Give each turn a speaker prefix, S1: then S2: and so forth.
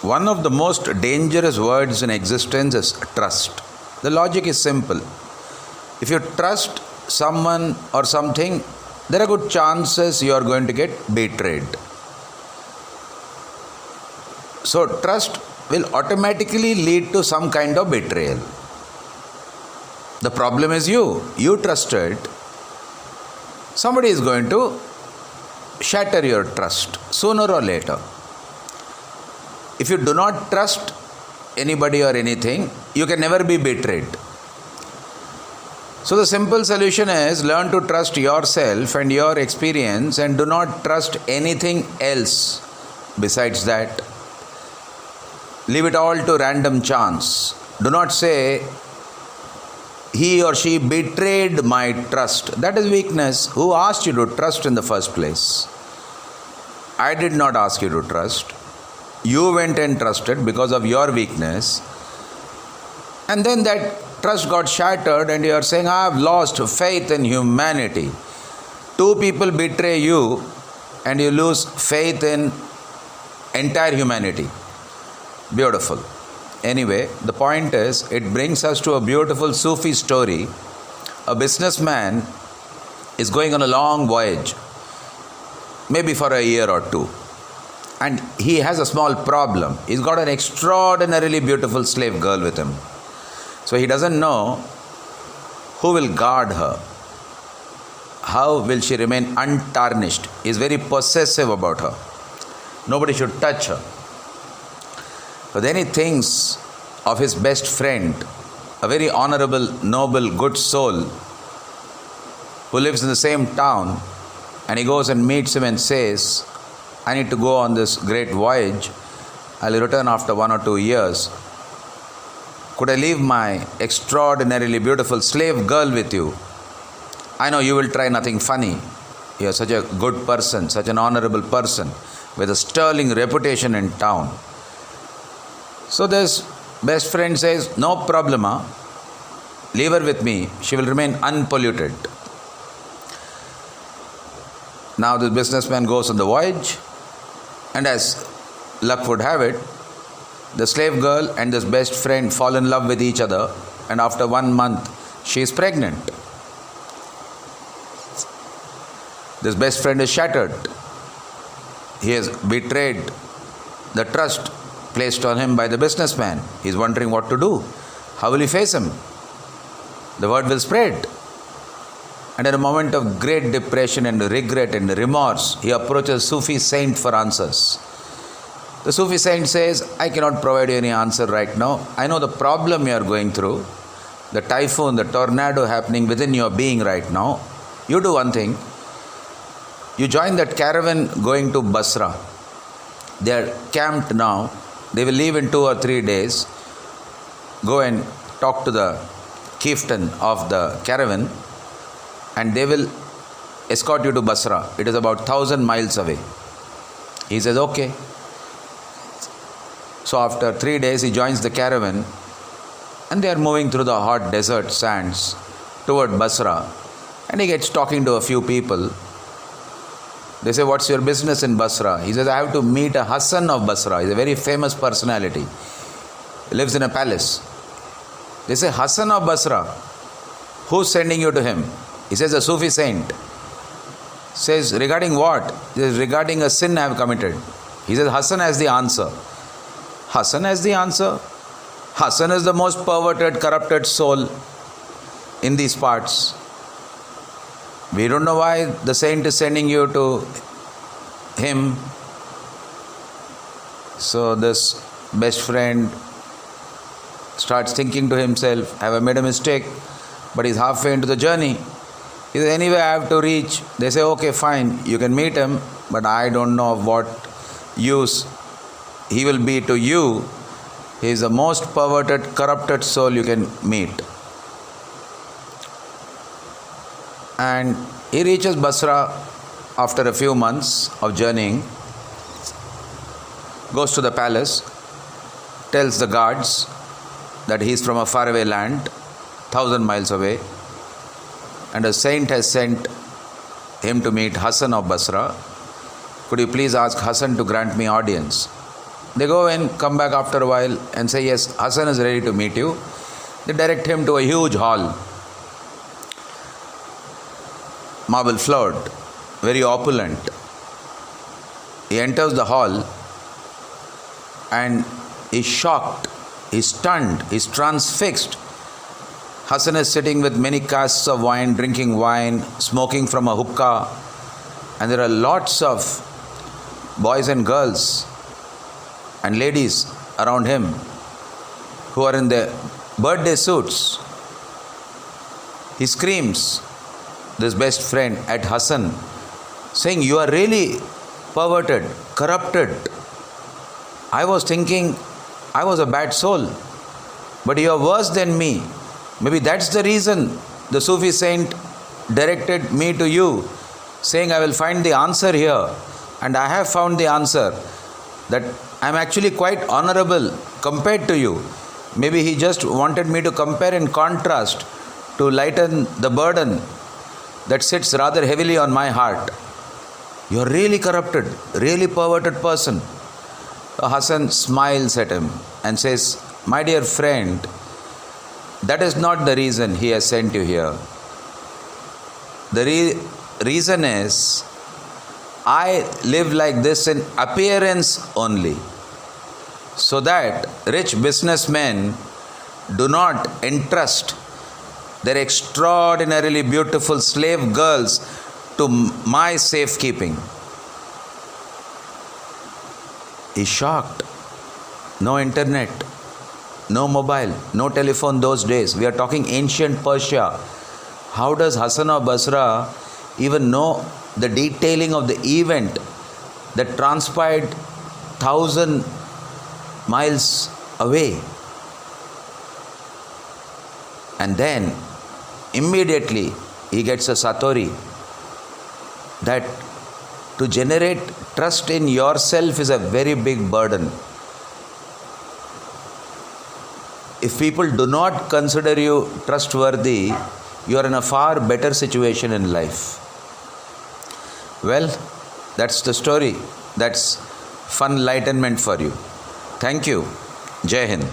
S1: One of the most dangerous words in existence is trust. The logic is simple. If you trust someone or something, there are good chances you are going to get betrayed. So, trust will automatically lead to some kind of betrayal. The problem is you trusted. Somebody is going to shatter your trust sooner or later. If you do not trust anybody or anything, you can never be betrayed. So the simple solution is learn to trust yourself and your experience and do not trust anything else besides that. Leave it all to random chance. Do not say, he or she betrayed my trust. That is weakness. Who asked you to trust in the first place? I did not ask you to trust. You went and trusted because of your weakness. And then that trust got shattered and you are saying, I have lost faith in humanity. Two people betray you and you lose faith in entire humanity. Beautiful. Anyway, the point is, it brings us to a beautiful Sufi story. A businessman is going on a long voyage, maybe for a year or two. And he has a small problem. He's got an extraordinarily beautiful slave girl with him. So he doesn't know who will guard her. How will she remain untarnished? He's very possessive about her. Nobody should touch her. But then he thinks of his best friend, a very honorable, noble, good soul, who lives in the same town, and he goes and meets him and says, I need to go on this great voyage. I'll return after 1 or 2 years. Could I leave my extraordinarily beautiful slave girl with you? I know you will try nothing funny. You are such a good person, such an honorable person, with a sterling reputation in town. So this best friend says, no problem, leave her with me. She will remain unpolluted. Now the businessman goes on the voyage, and as luck would have it, the slave girl and this best friend fall in love with each other, and after 1 month, she is pregnant. This best friend is shattered. He has betrayed the trust placed on him by the businessman. He is wondering what to do. How will he face him? The word will spread. And in a moment of great depression and regret and remorse, he approaches Sufi saint for answers. The Sufi saint says, I cannot provide you any answer right now. I know the problem you are going through, the typhoon, the tornado happening within your being right now. You do one thing. You join that caravan going to Basra. They are camped now. They will leave in 2 or 3 days. Go and talk to the chieftain of the caravan, and they will escort you to Basra. It is about 1,000 miles away. He says, okay. So after 3 days, he joins the caravan, and they are moving through the hot desert sands toward Basra, and he gets talking to a few people. They say, what's your business in Basra? He says, I have to meet a Hassan of Basra. He's a very famous personality. He lives in a palace. They say, Hassan of Basra, who's sending you to him? He says, a Sufi saint. Says, regarding what? He says, regarding a sin I have committed. He says, Hassan has the answer. Hassan has the answer. Hassan is the most perverted, corrupted soul in these parts. We don't know why the saint is sending you to him. So this best friend starts thinking to himself, have I made a mistake? But he's halfway into the journey. He says, anyway, I have to reach. They say, okay, fine, you can meet him, but I don't know of what use he will be to you. He is the most perverted, corrupted soul you can meet. And he reaches Basra after a few months of journeying, goes to the palace, tells the guards that he is from a faraway land, 1,000 miles away, and a saint has sent him to meet Hassan of Basra. Could you please ask Hassan to grant me audience? They go in, come back after a while and say, yes, Hassan is ready to meet you. They direct him to a huge hall, marble floored, very opulent. He enters the hall and is shocked, is stunned, is transfixed. Hassan is sitting with many casks of wine, drinking wine, smoking from a hookah, and there are lots of boys and girls and ladies around him who are in their birthday suits. He screams, this best friend, at Hassan, saying, "You are really perverted, corrupted. I was thinking I was a bad soul, but you are worse than me. Maybe that's the reason the Sufi saint directed me to you, saying I will find the answer here. And I have found the answer, that I am actually quite honorable compared to you. Maybe he just wanted me to compare and contrast to lighten the burden that sits rather heavily on my heart. You are really corrupted, really perverted person." Hassan smiles at him and says, "My dear friend, that is not the reason he has sent you here. The reason is, I live like this in appearance only, so that rich businessmen do not entrust their extraordinarily beautiful slave girls to my safekeeping." He's shocked. No internet, no mobile, no telephone those days. We are talking ancient Persia. How does Hassan of Basra even know the detailing of the event that transpired 1,000 miles away? And then immediately he gets a satori that to generate trust in yourself is a very big burden. If people do not consider you trustworthy, you are in a far better situation in life. Well, that's the story. That's fun enlightenment for you. Thank you. Jai Hind.